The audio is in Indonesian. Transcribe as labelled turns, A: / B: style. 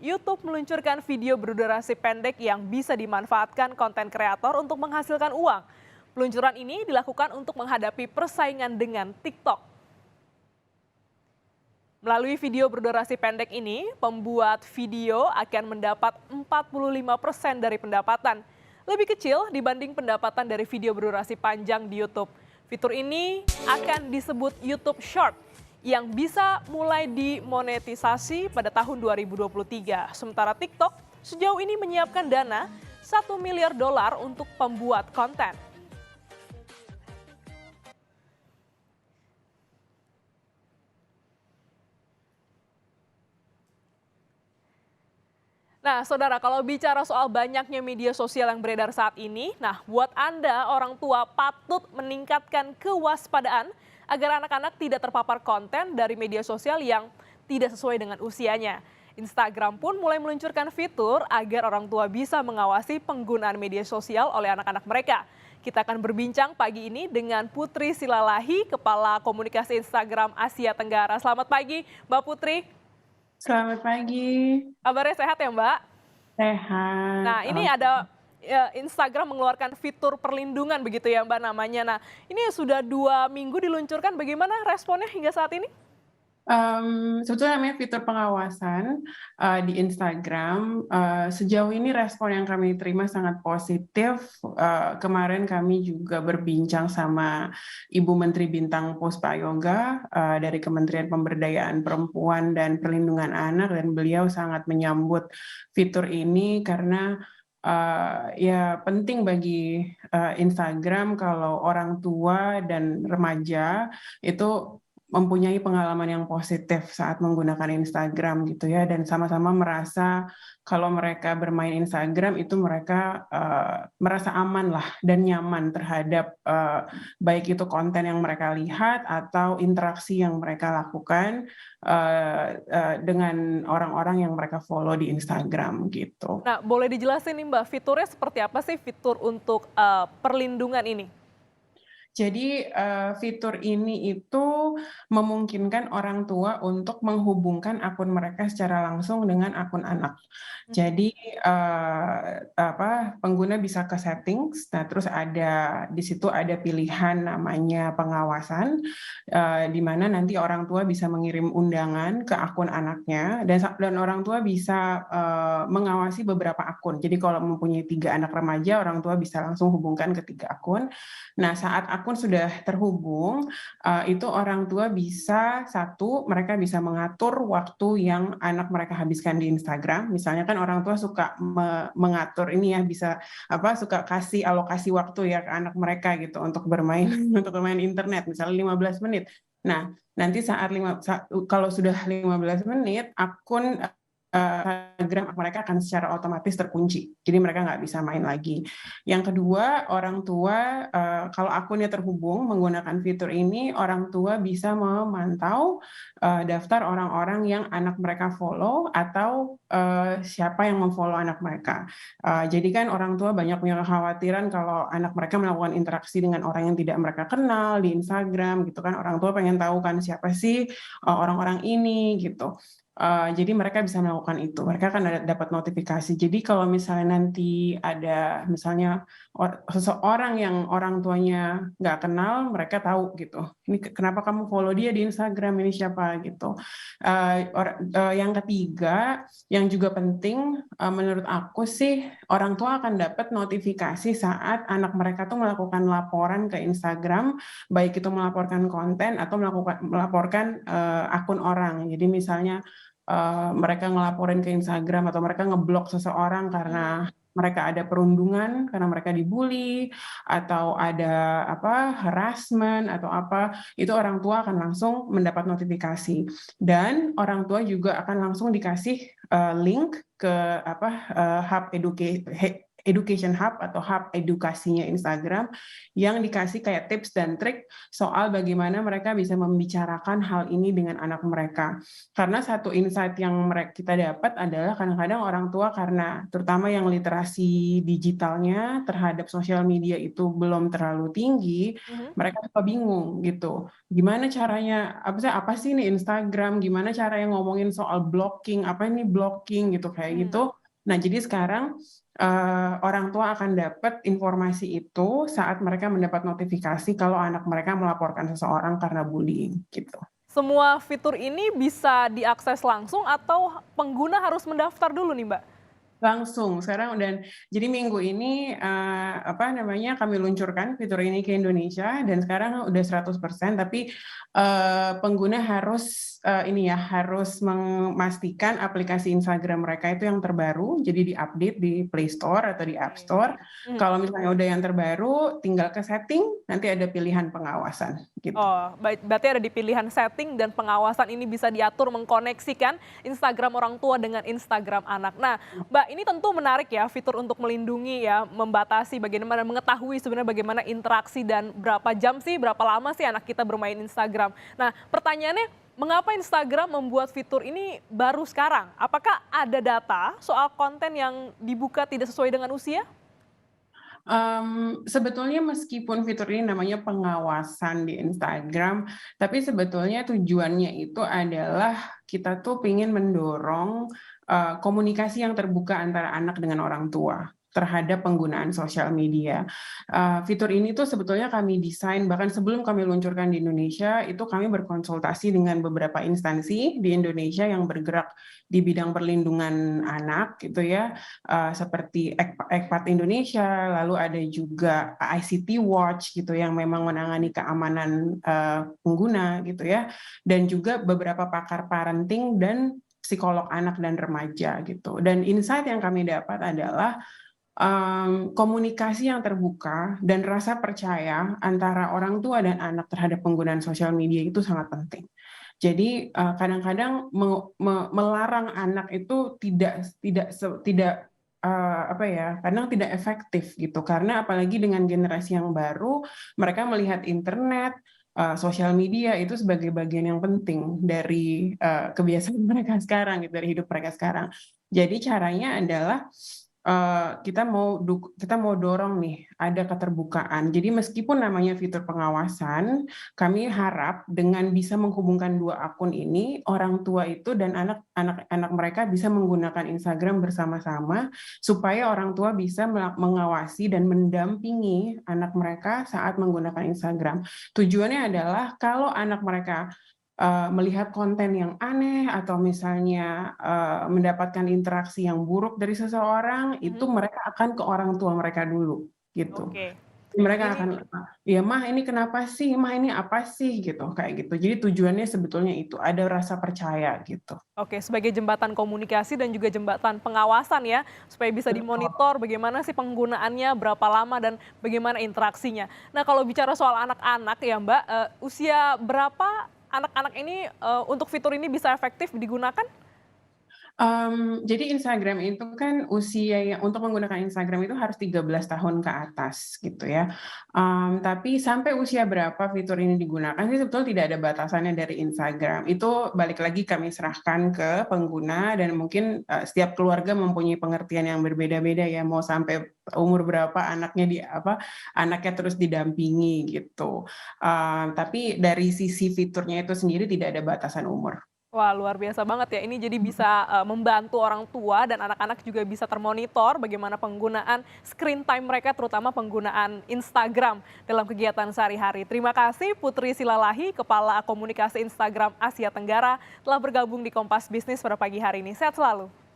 A: YouTube meluncurkan video berdurasi pendek yang bisa dimanfaatkan konten kreator untuk menghasilkan uang. Peluncuran ini dilakukan untuk menghadapi persaingan dengan TikTok. Melalui video berdurasi pendek ini, pembuat video akan mendapat 45% dari pendapatan. Lebih kecil dibanding pendapatan dari video berdurasi panjang di YouTube. Fitur ini akan disebut YouTube Short yang bisa mulai dimonetisasi pada tahun 2023. Sementara TikTok sejauh ini menyiapkan dana 1 miliar dolar untuk pembuat konten. Nah, saudara, kalau bicara soal banyaknya media sosial yang beredar saat ini, nah buat Anda orang tua patut meningkatkan kewaspadaan agar anak-anak tidak terpapar konten dari media sosial yang tidak sesuai dengan usianya. Instagram pun mulai meluncurkan fitur agar orang tua bisa mengawasi penggunaan media sosial oleh anak-anak mereka. Kita akan berbincang pagi ini dengan Putri Silalahi, Kepala Komunikasi Instagram Asia Tenggara. Selamat pagi, Mbak Putri.
B: Selamat pagi.
A: Kabarnya sehat ya, Mbak?
B: Sehat,
A: Nah, ini ada Instagram mengeluarkan fitur perlindungan begitu ya, Mbak, namanya. Nah, ini sudah 2 minggu diluncurkan, bagaimana responnya hingga saat ini?
B: Sebetulnya namanya fitur pengawasan di Instagram. Sejauh ini respon yang kami terima sangat positif. Kemarin kami juga berbincang sama Ibu Menteri Bintang Puspayoga dari Kementerian Pemberdayaan Perempuan dan Perlindungan Anak, dan beliau sangat menyambut fitur ini karena ya penting bagi Instagram kalau orang tua dan remaja itu mempunyai pengalaman yang positif saat menggunakan Instagram gitu ya, dan sama-sama merasa kalau mereka bermain Instagram itu mereka merasa aman lah dan nyaman terhadap baik itu konten yang mereka lihat atau interaksi yang mereka lakukan dengan orang-orang yang mereka follow di Instagram gitu.
A: Nah, boleh dijelasin nih, Mbak, fiturnya seperti apa sih fitur untuk perlindungan ini?
B: Jadi fitur ini itu memungkinkan orang tua untuk menghubungkan akun mereka secara langsung dengan akun anak. Jadi pengguna bisa ke settings, nah terus di situ ada pilihan namanya pengawasan, di mana nanti orang tua bisa mengirim undangan ke akun anaknya, dan orang tua bisa mengawasi beberapa akun. Jadi kalau mempunyai 3 anak remaja, orang tua bisa langsung hubungkan ke 3 akun. Nah, saat akun sudah terhubung, itu orang tua bisa, mereka bisa mengatur waktu yang anak mereka habiskan di Instagram. Misalnya kan orang tua suka mengatur ini ya, suka kasih alokasi waktu ya ke anak mereka gitu untuk bermain untuk bermain internet, misalnya 15 menit. Nah, nanti kalau sudah 15 menit, akun Instagram mereka akan secara otomatis terkunci, jadi mereka nggak bisa main lagi. Yang kedua, orang tua kalau akunnya terhubung menggunakan fitur ini, orang tua bisa memantau daftar orang-orang yang anak mereka follow atau siapa yang memfollow anak mereka. Jadi kan orang tua banyak punya kekhawatiran kalau anak mereka melakukan interaksi dengan orang yang tidak mereka kenal di Instagram gitu kan, orang tua pengen tahu kan siapa sih orang-orang ini gitu. Jadi mereka bisa melakukan itu, mereka akan dapat notifikasi. Jadi kalau misalnya nanti ada misalnya seseorang yang orang tuanya nggak kenal, mereka tahu gitu, ini kenapa kamu follow dia di Instagram, ini siapa gitu. Yang ketiga, yang juga penting menurut aku sih, orang tua akan dapat notifikasi saat anak mereka tuh melakukan laporan ke Instagram, baik itu melaporkan konten atau melaporkan akun orang. Jadi misalnya mereka ngelaporin ke Instagram atau mereka ngeblok seseorang karena mereka ada perundungan, karena mereka dibully, atau ada harassment atau itu orang tua akan langsung mendapat notifikasi. Dan orang tua juga akan langsung dikasih link ke hub education hub atau hub edukasinya Instagram yang dikasih kayak tips dan trik soal bagaimana mereka bisa membicarakan hal ini dengan anak mereka. Karena satu insight yang kita dapat adalah kadang-kadang orang tua karena terutama yang literasi digitalnya terhadap sosial media itu belum terlalu tinggi,
A: Mhm.
B: mereka suka bingung gitu. Gimana caranya, apa sih ini Instagram, gimana caranya ngomongin soal blocking, apa ini blocking gitu kayak
A: Hmm.
B: gitu. Nah, jadi sekarang orang tua akan dapat informasi itu saat mereka mendapat notifikasi kalau anak mereka melaporkan seseorang karena bullying gitu.
A: Semua fitur ini bisa diakses langsung atau pengguna harus mendaftar dulu nih, Mbak?
B: Langsung sekarang dan jadi minggu ini, kami luncurkan fitur ini ke Indonesia dan sekarang udah 100% tapi, pengguna harus, harus memastikan aplikasi Instagram mereka itu yang terbaru, jadi di-update di Play Store atau di App
A: Oke.
B: Store.
A: Mhm.
B: Kalau misalnya udah yang terbaru, tinggal ke setting, nanti ada pilihan pengawasan, gitu.
A: Oh, berarti ada di pilihan setting dan pengawasan ini bisa diatur mengkoneksikan Instagram orang tua dengan Instagram anak. Nah, Mbak, ini tentu menarik ya fitur untuk melindungi ya, membatasi bagaimana mengetahui sebenarnya bagaimana interaksi dan berapa jam sih, berapa lama sih anak kita bermain Instagram. Nah, pertanyaannya mengapa Instagram membuat fitur ini baru sekarang? Apakah ada data soal konten yang dibuka tidak sesuai dengan usia?
B: Sebetulnya meskipun fitur ini namanya pengawasan di Instagram, tapi sebetulnya tujuannya itu adalah kita tuh pengen mendorong, komunikasi yang terbuka antara anak dengan orang tua terhadap penggunaan sosial media. Fitur ini tuh sebetulnya kami desain bahkan sebelum kami luncurkan di Indonesia, itu kami berkonsultasi dengan beberapa instansi di Indonesia yang bergerak di bidang perlindungan anak gitu ya, seperti Ekpat Indonesia, lalu ada juga ICT Watch gitu yang memang menangani keamanan pengguna gitu ya, dan juga beberapa pakar parenting dan psikolog anak dan remaja gitu. Dan insight yang kami dapat adalah komunikasi yang terbuka dan rasa percaya antara orang tua dan anak terhadap penggunaan sosial media itu sangat penting. Jadi kadang-kadang melarang anak itu kadang tidak efektif gitu karena apalagi dengan generasi yang baru mereka melihat internet, sosial media itu sebagai bagian yang penting dari kebiasaan mereka sekarang gitu, dari hidup mereka sekarang. Jadi caranya adalah kita mau dorong nih ada keterbukaan. Jadi meskipun namanya fitur pengawasan, kami harap dengan bisa menghubungkan dua akun ini, orang tua itu dan anak mereka bisa menggunakan Instagram bersama-sama supaya orang tua bisa mengawasi dan mendampingi anak mereka saat menggunakan Instagram. Tujuannya adalah kalau anak mereka melihat konten yang aneh atau misalnya mendapatkan interaksi yang buruk dari seseorang, itu mereka akan ke orang tua mereka dulu, gitu.
A: Oke.
B: Mereka
A: Ini
B: akan, "Ya Mah ini kenapa sih? Mah ini apa sih?" Gitu, kayak gitu. Jadi tujuannya sebetulnya itu, ada rasa percaya gitu.
A: Oke, sebagai jembatan komunikasi dan juga jembatan pengawasan ya, supaya bisa
B: Betul.
A: dimonitor bagaimana sih penggunaannya, berapa lama dan bagaimana interaksinya. Nah, kalau bicara soal anak-anak ya Mbak, usia berapa anak-anak ini untuk fitur ini bisa efektif digunakan?
B: Jadi Instagram itu kan usia yang untuk menggunakan Instagram itu harus 13 tahun ke atas gitu ya. Tapi sampai usia berapa fitur ini digunakan sih sebetulnya tidak ada batasannya dari Instagram. Itu balik lagi kami serahkan ke pengguna dan mungkin, setiap keluarga mempunyai pengertian yang berbeda-beda ya, mau sampai umur berapa anaknya terus didampingi gitu. Tapi dari sisi fiturnya itu sendiri tidak ada batasan umur.
A: Wah, luar biasa banget ya. Ini jadi bisa membantu orang tua dan anak-anak juga bisa termonitor bagaimana penggunaan screen time mereka, terutama penggunaan Instagram dalam kegiatan sehari-hari. Terima kasih Putri Silalahi, Kepala Komunikasi Instagram Asia Tenggara, telah bergabung di Kompas Bisnis pada pagi hari ini. Sehat selalu.